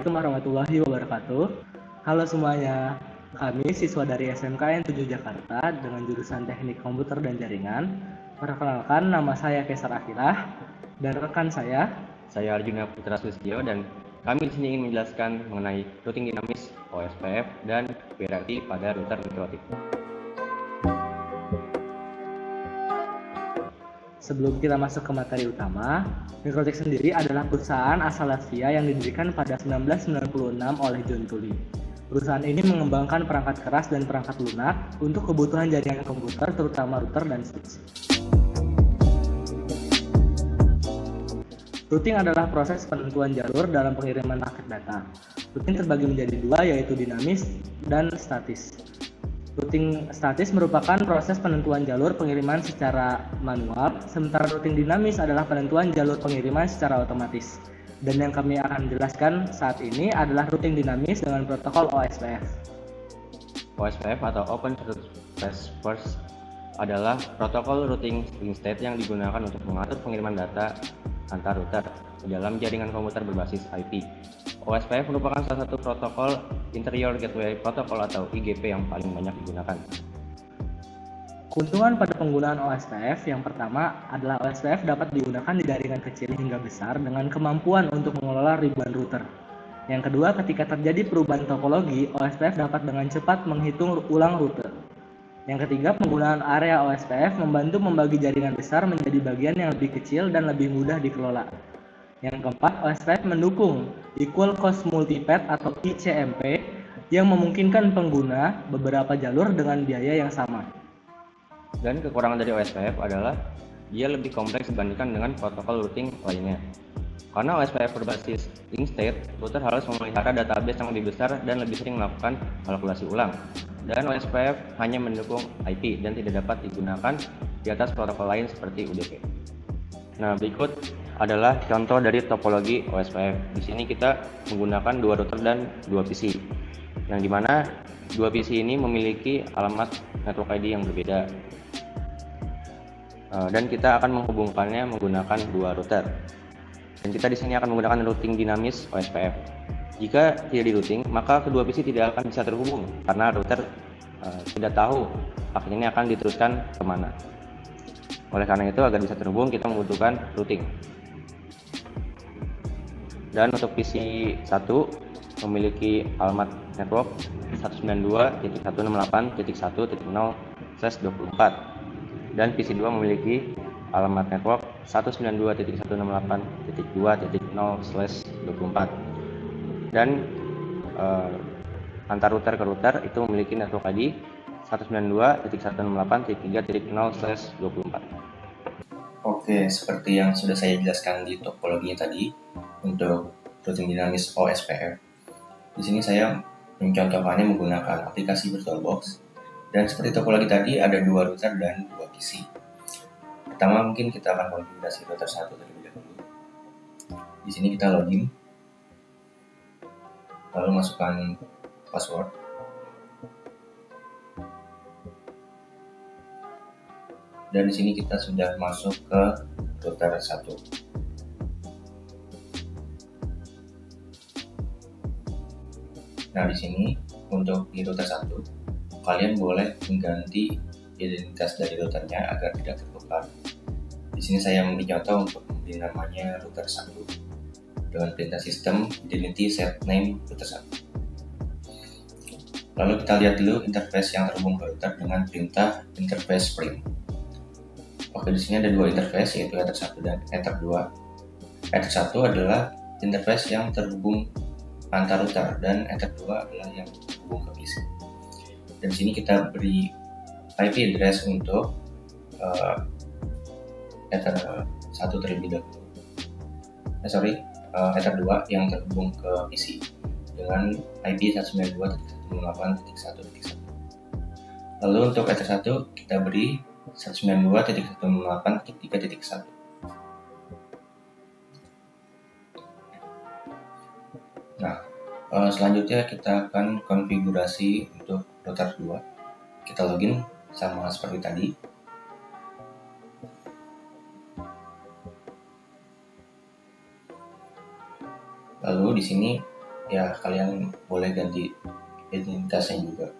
Assalamualaikum warahmatullahi wabarakatuh. Halo semuanya, kami siswa dari SMKN 7 Jakarta dengan jurusan Teknik Komputer dan Jaringan. Perkenalkan, nama saya Kaisar Akilah dan rekan saya Arjuna Putra Sustio, dan kami di sini ingin menjelaskan mengenai routing dinamis, OSPF, dan hierarki pada router mikrotik. Sebelum kita masuk ke materi utama, Mikrotik sendiri adalah perusahaan asal Latvia yang didirikan pada 1996 oleh John Tully. Perusahaan ini mengembangkan perangkat keras dan perangkat lunak untuk kebutuhan jaringan komputer, terutama router dan switch. Routing adalah proses penentuan jalur dalam pengiriman paket data. Routing terbagi menjadi dua, yaitu dinamis dan statis. Routing statis merupakan proses penentuan jalur pengiriman secara manual, sementara routing dinamis adalah penentuan jalur pengiriman secara otomatis. Dan yang kami akan jelaskan saat ini adalah routing dinamis dengan protokol OSPF. OSPF atau Open Space First adalah protokol routing string state yang digunakan untuk mengatur pengiriman data antar router di dalam jaringan komputer berbasis IP. OSPF merupakan salah satu protokol Interior Gateway Protocol atau IGP yang paling banyak digunakan. Keuntungan pada penggunaan OSPF yang pertama adalah OSPF dapat digunakan di jaringan kecil hingga besar dengan kemampuan untuk mengelola ribuan router. Yang kedua, ketika terjadi perubahan topologi, OSPF dapat dengan cepat menghitung ulang router. Yang ketiga, penggunaan area OSPF membantu membagi jaringan besar menjadi bagian yang lebih kecil dan lebih mudah dikelola. Yang keempat, OSPF mendukung Equal Cost Multipath atau ICMP yang memungkinkan pengguna beberapa jalur dengan biaya yang sama. Dan kekurangan dari OSPF adalah dia lebih kompleks dibandingkan dengan protokol routing lainnya. Karena OSPF berbasis link state, router harus memelihara database yang lebih besar dan lebih sering melakukan kalkulasi ulang. Dan OSPF hanya mendukung IP dan tidak dapat digunakan di atas protokol lain seperti UDP. Nah, berikut adalah contoh dari topologi OSPF. Di sini kita menggunakan dua router dan dua PC, yang dimana dua PC ini memiliki alamat network ID yang berbeda. Dan kita akan menghubungkannya menggunakan dua router. Dan kita di sini akan menggunakan routing dinamis OSPF. Jika tidak di routing, maka kedua PC tidak akan bisa terhubung karena router tidak tahu paket ini akan diteruskan kemana. Oleh karena itu, agar bisa terhubung, kita membutuhkan routing. Dan untuk PC 1 memiliki alamat network 192.168.1.0/24, dan PC 2 memiliki alamat network 192.168.2.0/24. Dan antar router ke router itu memiliki network ID 192.168.3.0/24. Oke, seperti yang sudah saya jelaskan di topologinya tadi untuk routing dinamis OSPF. Di sini saya mencontohkannya menggunakan aplikasi VirtualBox, dan seperti topologi tadi ada dua router dan dua PC. Pertama, mungkin kita akan konfigurasi router 1 terlebih dahulu. Di sini kita login, lalu masukkan password. Dan di sini kita sudah masuk ke router 1. Nah, di sini untuk di router 1, kalian boleh mengganti identitas dari routernya agar tidak tertukar. Di sini saya memberi contoh untuk memberi namanya router 1 dengan perintah sistem identity set name router 1. Lalu kita lihat dulu interface yang terhubung ke router dengan perintah interface print. Oke, di sini ada dua interface, yaitu Ether 1 dan Ether 2. Ether 1 adalah interface yang terhubung antar router, dan Ether 2 adalah yang terhubung ke PC. Dan di sini kita beri IP address untuk Ether 1 terlebih dahulu. Ether 2 yang terhubung ke PC dengan IP 192.168.1.1. Lalu untuk Ether 1 kita beri 192.168.3.1. Nah, selanjutnya kita akan konfigurasi untuk router 2. Kita login sama seperti tadi. Lalu di sini ya kalian boleh ganti identitasnya juga.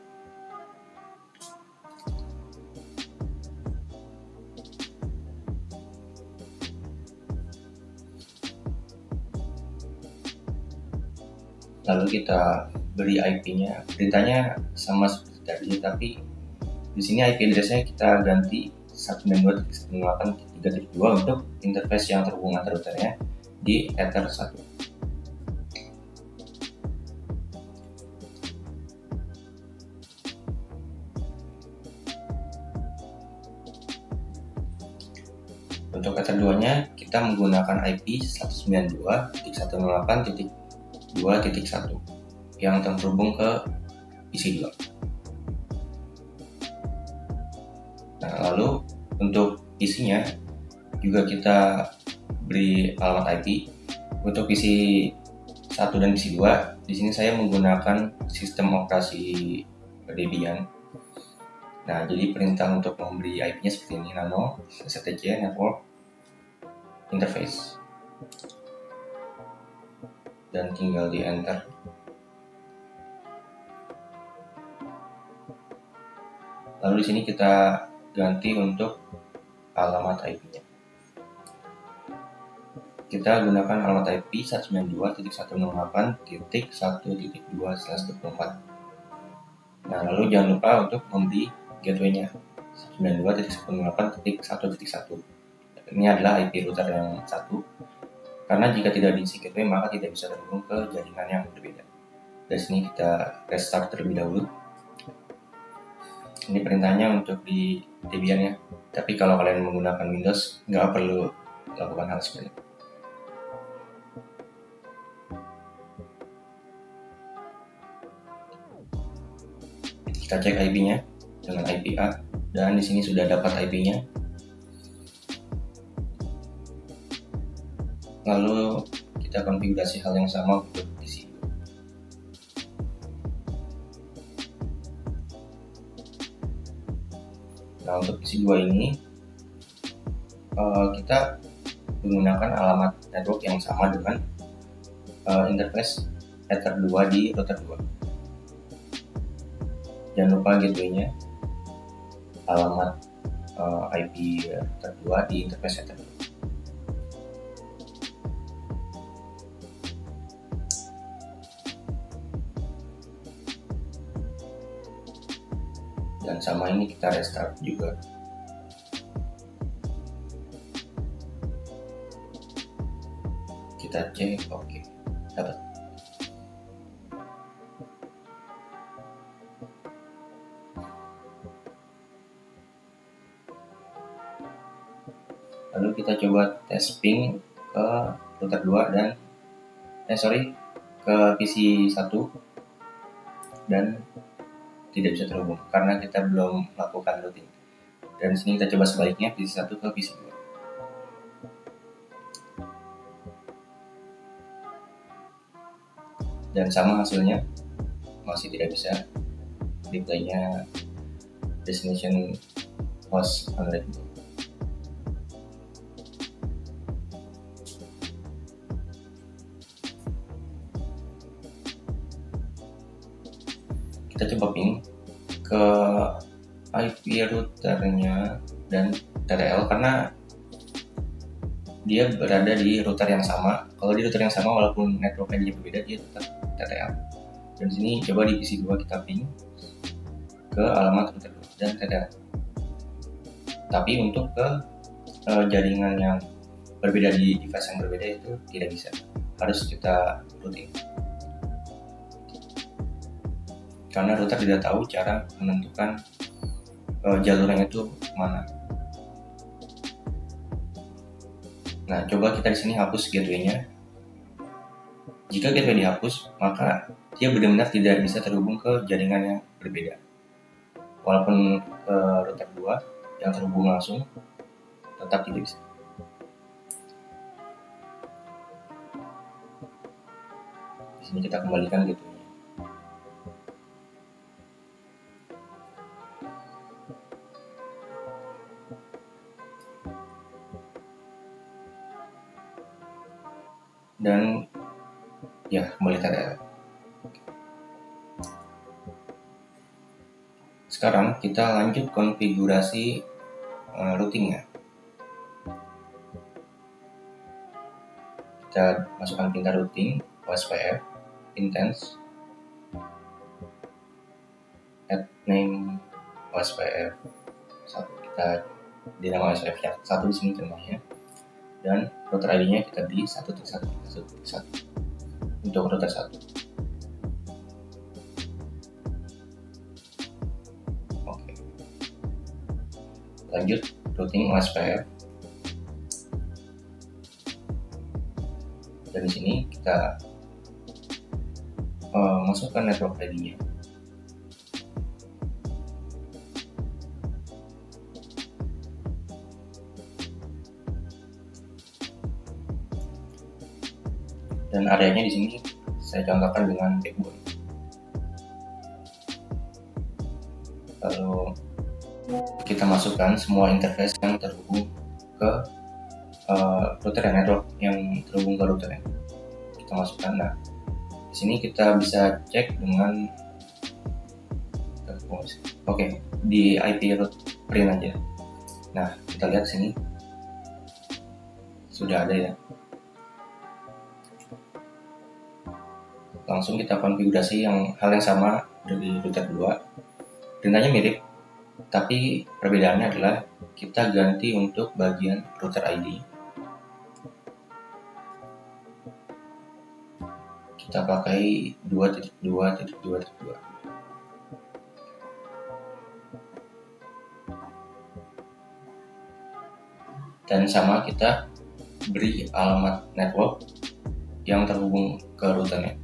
Lalu kita beri IP-nya, perintahnya sama seperti tadi, tapi di sini IP address-nya kita ganti 192.168.3.2 untuk interface yang terhubung antar routernya di Ether 1. Untuk Ether 2-nya kita menggunakan IP 192.168.2.1 yang terhubung ke PC 2. Nah, lalu untuk PC-nya juga kita beri alamat IP. Untuk PC 1 dan PC 2, di sini saya menggunakan sistem operasi Debian. Nah, jadi perintah untuk memberi IP-nya seperti ini, nano stc network interface, dan tinggal di enter. Lalu di sini kita ganti untuk alamat IP-nya. Kita gunakan alamat IP 192.168.1.2/24. Nah, lalu jangan lupa untuk memberi gateway-nya 192.168.1.1. Ini adalah IP router yang satu. Karena jika tidak diisi gateway, maka tidak bisa terhubung ke jaringan yang berbeda. Dari sini kita restart terlebih dahulu. Ini perintahnya untuk di Debian ya. Tapi kalau kalian menggunakan Windows, nggak perlu lakukan hal seperti itu. Kita cek IP-nya dengan IP A, dan di sini sudah dapat IP-nya. Lalu kita konfigurasi hal yang sama untuk PC. Nah, untuk PC 2 ini kita menggunakan alamat network yang sama dengan interface Ether 2 di router 2. Jangan lupa gateway-nya alamat IP router 2 di interface Ether 2. Dan sama ini kita restart juga. Kita cek, oke, dapat. Lalu kita coba tes ping ke router 2 dan ke PC 1 dan tidak bisa terhubung karena kita belum melakukan routing. Dan sini kita coba sebaliknya, PC 1 ke PC 2. Dan sama hasilnya, masih tidak bisa. Reply-nya destination host unreadable. Kita coba ping ke IP routernya dan TTL karena dia berada di router yang sama. Kalau di router yang sama, walaupun networknya dia berbeda, dia tetap TTL. Dan di sini coba di PC 2 kita ping ke alamat router 2 dan TTL. Tapi untuk ke jaringan yang berbeda di device yang berbeda itu tidak bisa. Harus kita routing. Karena router tidak tahu cara menentukan jalurnya itu mana. Nah, coba kita di sini hapus gateway-nya. Jika gateway dihapus, maka dia benar-benar tidak bisa terhubung ke jaringan yang berbeda. Walaupun ke router 2 yang terhubung langsung, tetap tidak bisa. Di sini kita kembalikan gateway-nya. Dan ya, kembali TTL. Sekarang kita lanjut konfigurasi routingnya. Kita masukkan perintah routing OSPF intense add name OSPF 1. Kita di nama OSPF yang 1 di sini contohnya, dan router ID-nya kita beri 1.1 untuk router 1. Oke. Lanjut routing OSPF. Dan di sini kita masukkan network ID-nya. Dan areanya di sini saya contohkan dengan backbone. Lalu kita masukkan semua interface yang terhubung ke router dan network yang terhubung ke routernya. Kita masukkan. Nah, di sini kita bisa cek dengan di IP route print aja. Nah, kita lihat sini sudah ada ya. Langsung kita konfigurasi hal yang sama dari router 2. Perintahnya mirip, tapi perbedaannya adalah kita ganti untuk bagian router ID. Kita pakai 2.2.2.2. Dan sama kita beri alamat network yang terhubung ke routernya.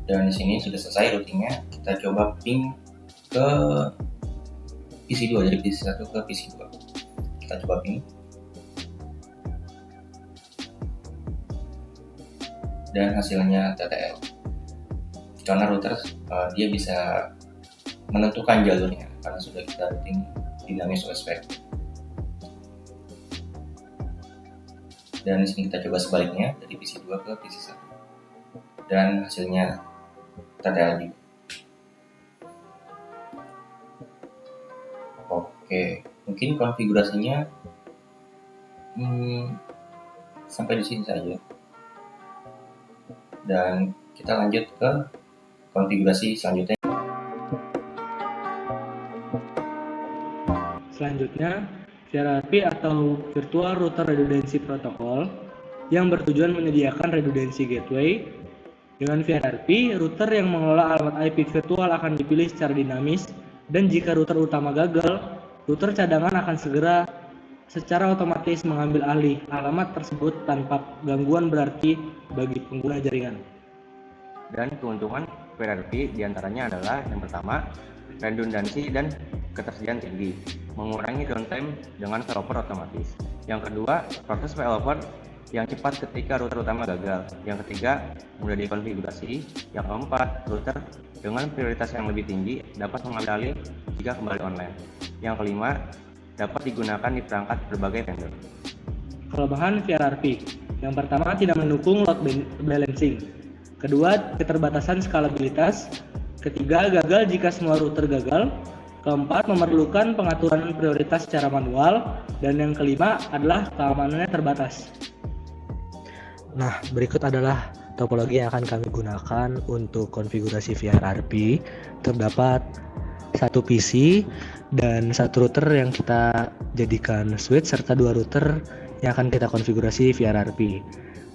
Dan di sini sudah selesai routingnya. Kita coba ping ke PC2, dari PC1 ke PC2. Kita coba ping. Dan hasilnya TTL. Karena router dia bisa menentukan jalurnya karena sudah kita routing dinamis OSPF. Dan di sini kita coba sebaliknya dari PC2 ke PC1. Dan hasilnya TTL juga. Oke, mungkin konfigurasinya sampai di sini saja. Dan kita lanjut ke konfigurasi selanjutnya. Selanjutnya, VRRP atau Virtual Router Redundancy Protocol yang bertujuan menyediakan redundancy gateway. Dengan VRRP, router yang mengelola alamat IP virtual akan dipilih secara dinamis, dan jika router utama gagal, router cadangan akan secara otomatis mengambil alih alamat tersebut tanpa gangguan berarti bagi pengguna jaringan. Dan keuntungan VRRP diantaranya adalah yang pertama, redundansi dan ketersediaan tinggi, mengurangi downtime dengan failover otomatis. Yang kedua, proses failover yang cepat ketika router utama gagal. Yang ketiga, mudah dikonfigurasi. Yang keempat, router dengan prioritas yang lebih tinggi dapat mengambil alih jika kembali online. Yang kelima, dapat digunakan di perangkat berbagai vendor. Kelemahan VRRP. Yang pertama, tidak mendukung load balancing. Kedua, keterbatasan skalabilitas. Ketiga, gagal jika semua router gagal. Keempat, memerlukan pengaturan prioritas secara manual. Dan yang kelima adalah keamanannya terbatas. Nah, berikut adalah topologi yang akan kami gunakan untuk konfigurasi VRRP. Terdapat satu PC dan satu router yang kita jadikan switch serta dua router yang akan kita konfigurasi VRRP.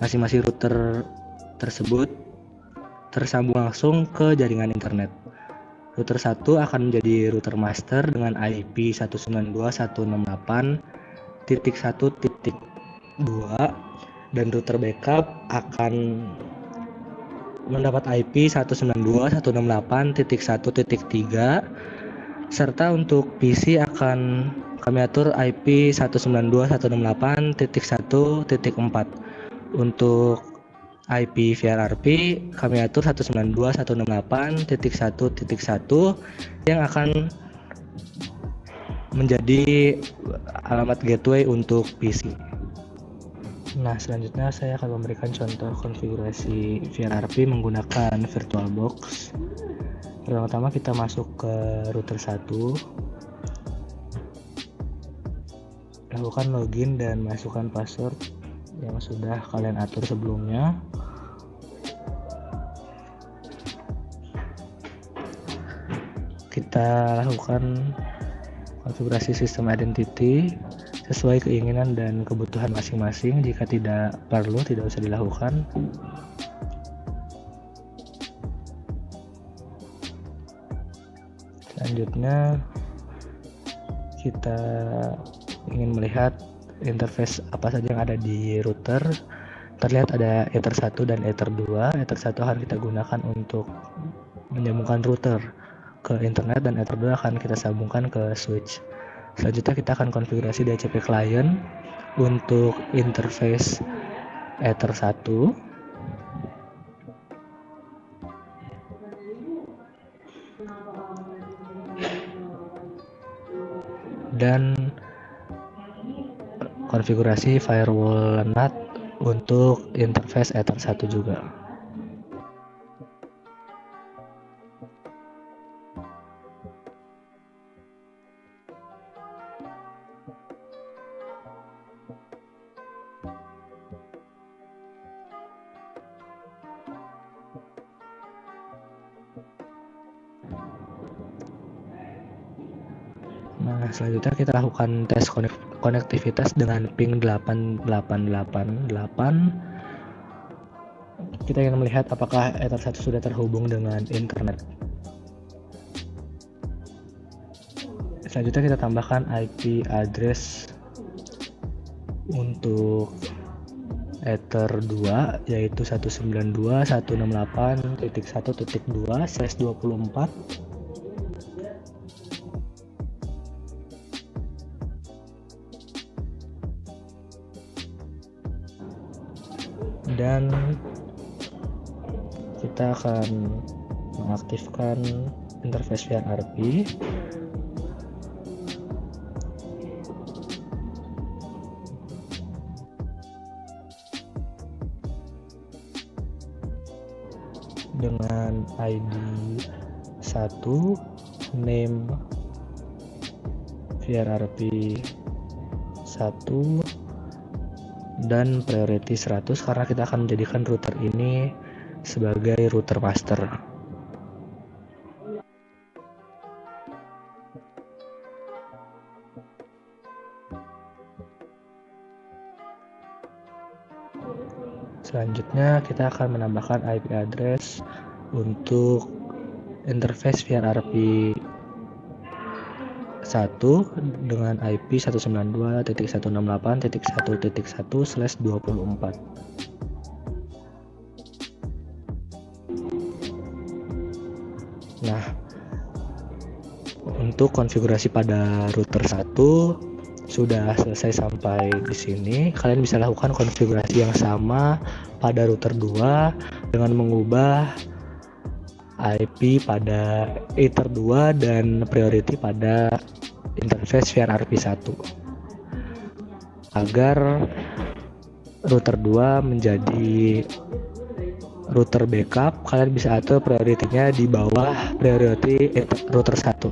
Masing-masing router tersebut tersambung langsung ke jaringan internet. Router 1 akan menjadi router master dengan IP 192.168.1.2 dan router backup akan mendapat IP 192.168.1.3 Serta untuk PC akan kami atur IP 192.168.1.4. Untuk IP VRRP kami atur 192.168.1.1 yang akan menjadi alamat gateway untuk PC. Nah, selanjutnya saya akan memberikan contoh konfigurasi VRRP menggunakan VirtualBox. Pertama-tama kita masuk ke router 1, lakukan login dan masukkan password yang sudah kalian atur sebelumnya. Kita lakukan konfigurasi sistem identity sesuai keinginan dan kebutuhan masing-masing. Jika tidak perlu, tidak usah dilakukan. Selanjutnya kita ingin melihat interface apa saja yang ada di router. Terlihat ada Ether 1 dan Ether 2. Ether 1 akan kita gunakan untuk menyambungkan router ke internet dan Ether 2 akan kita sambungkan ke switch. Selanjutnya kita akan konfigurasi DHCP client untuk interface Ether 1. Dan konfigurasi firewall NAT untuk interface Ether 1 juga. Nah, selanjutnya kita lakukan tes konektivitas dengan ping 8888. Kita ingin melihat apakah Ether 1 sudah terhubung dengan internet. Selanjutnya kita tambahkan IP address untuk Ether 2 yaitu 192.168.1.2/24. Dan kita akan mengaktifkan interface VRRP. Dengan ID 1, name VRRP 1, dan priority 100 karena kita akan menjadikan router ini sebagai router master. Selanjutnya kita akan menambahkan IP address untuk interface VRRP 1 dengan IP 192.168.1.1/24. Nah, untuk konfigurasi pada router 1 sudah selesai sampai di sini. Kalian bisa lakukan konfigurasi yang sama pada router 2 dengan mengubah IP pada Ether 2 dan priority pada interface VRRP 1 agar router 2 menjadi router backup. Kalian bisa atur priority-nya di bawah priority router 1.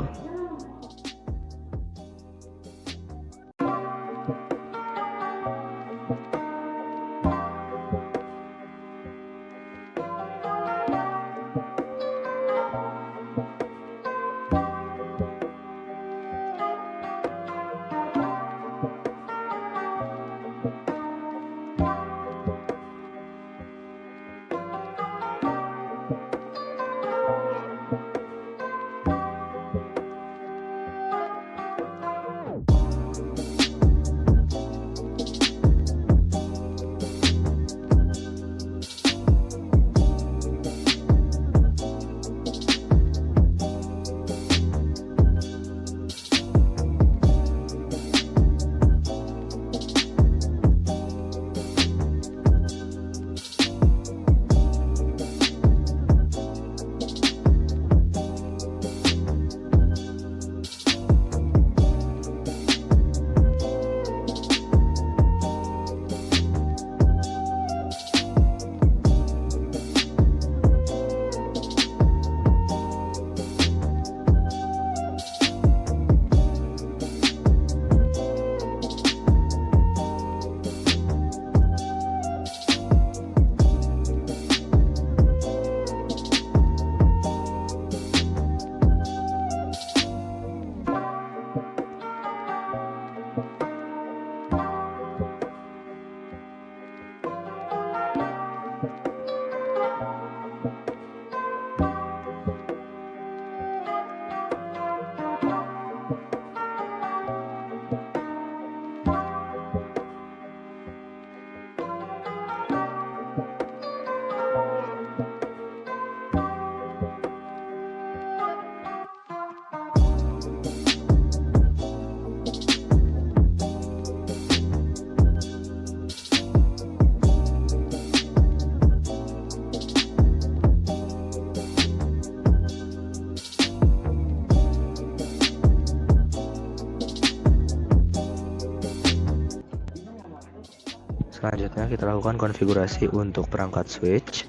Selanjutnya kita lakukan konfigurasi untuk perangkat switch.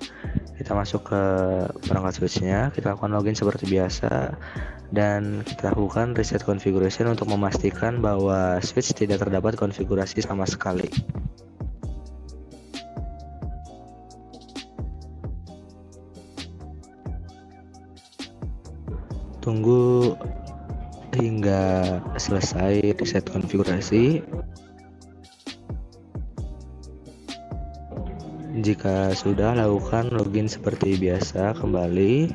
Kita masuk ke perangkat switchnya, kita lakukan login seperti biasa, dan kita lakukan reset configuration untuk memastikan bahwa switch tidak terdapat konfigurasi sama sekali. Tunggu hingga selesai reset konfigurasi. Jika sudah, lakukan login seperti biasa kembali.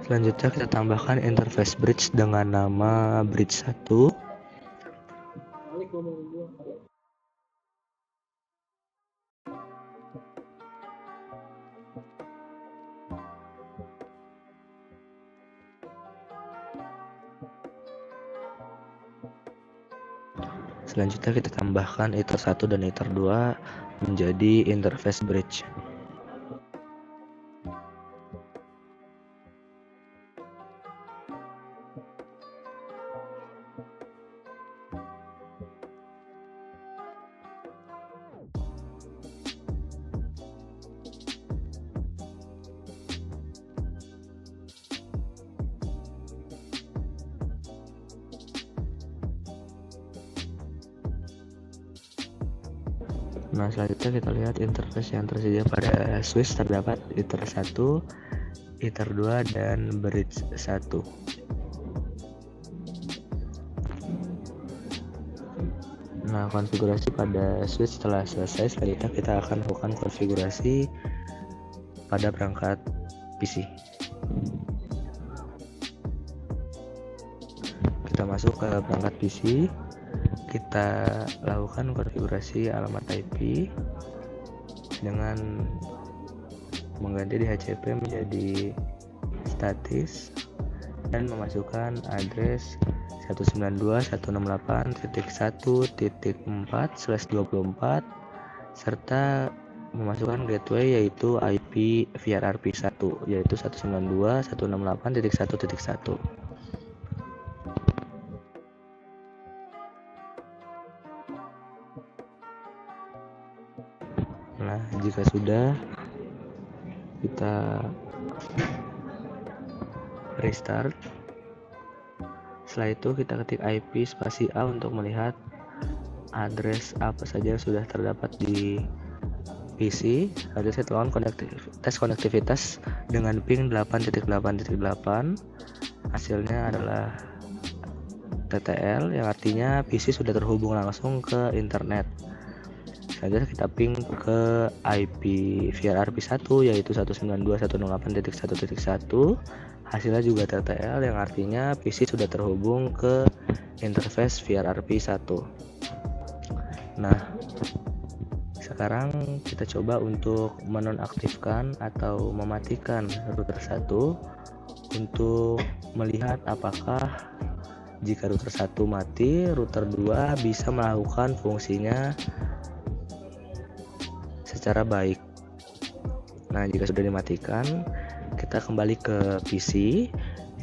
Selanjutnya kita tambahkan interface bridge dengan nama bridge 1. Selanjutnya kita tambahkan ether 1 dan ether 2 menjadi interface bridge. Nah, selanjutnya kita lihat interface yang tersedia pada switch terdapat ether 1, ether 2, dan bridge 1. Nah, konfigurasi pada switch telah selesai. Selanjutnya kita akan lakukan konfigurasi pada perangkat PC. Kita masuk ke perangkat PC. Kita lakukan konfigurasi alamat IP dengan mengganti DHCP menjadi statis dan memasukkan address 192.168.1.4/24 serta memasukkan gateway yaitu IP VRRP1 yaitu 192.168.1.1. Nah, jika sudah, kita restart. Setelah itu kita ketik IP spasi A untuk melihat address apa saja yang sudah terdapat di PC. Lalu saya lakukan tes konektivitas dengan ping 8.8.8. Hasilnya adalah TTL yang artinya PC sudah terhubung langsung ke internet. Selanjutnya kita ping ke IP VRRP1 yaitu 192.168.1.1. Hasilnya juga TTL yang artinya PC sudah terhubung ke interface VRRP1. Nah, sekarang kita coba untuk menonaktifkan atau mematikan router 1 untuk melihat apakah jika router 1 mati, router 2 bisa melakukan fungsinya secara baik. Nah, jika sudah dimatikan, kita kembali ke PC,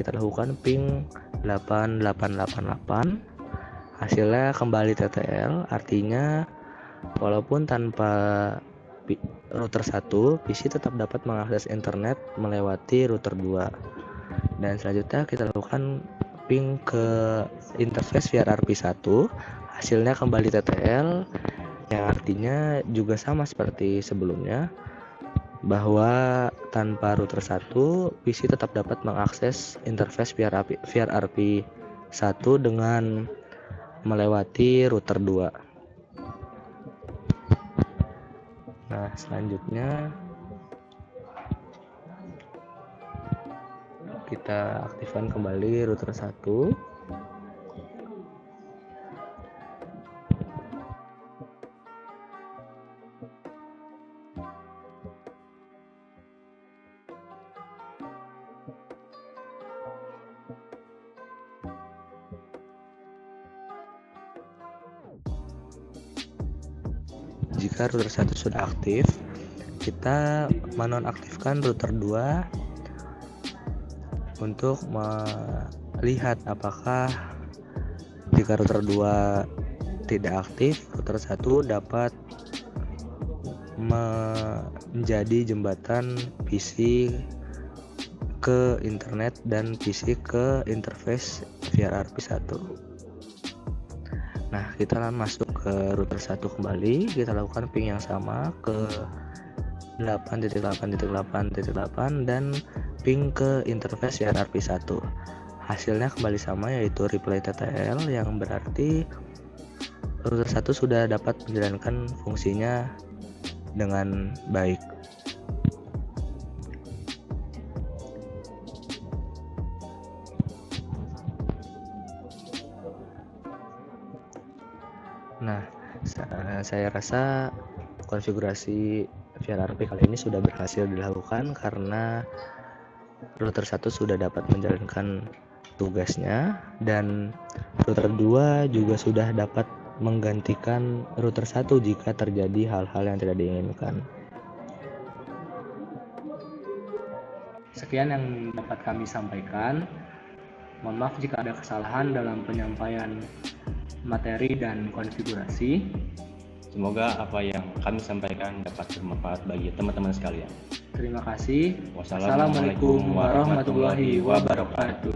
kita lakukan ping 8888. Hasilnya kembali TTL, artinya walaupun tanpa router 1, PC tetap dapat mengakses internet melewati router 2. Dan selanjutnya kita lakukan ping ke interface VRRP1, hasilnya kembali TTL yang artinya juga sama seperti sebelumnya bahwa tanpa router 1 PC tetap dapat mengakses interface VRRP1 dengan melewati router 2. Nah, selanjutnya kita aktifkan kembali router 1. jika router 1 sudah aktif, kita menonaktifkan router 2 untuk melihat apakah jika router 2 tidak aktif, router 1 dapat menjadi jembatan PC ke internet dan PC ke interface VRRP1. Nah, kita masuk ke router 1 kembali, kita lakukan ping yang sama ke 8.8.8.8 dan ping ke interface VRRP1. Hasilnya kembali sama, yaitu reply TTL, yang berarti router 1 sudah dapat menjalankan fungsinya dengan baik. Nah, saya rasa konfigurasi VRRP kali ini sudah berhasil dilakukan karena router 1 sudah dapat menjalankan tugasnya dan router 2 juga sudah dapat menggantikan router 1 jika terjadi hal-hal yang tidak diinginkan. Sekian yang dapat kami sampaikan. Mohon maaf jika ada kesalahan dalam penyampaian materi dan konfigurasi. Semoga apa yang kami sampaikan dapat bermanfaat bagi teman-teman sekalian. Terima kasih. Wassalamualaikum warahmatullahi wabarakatuh.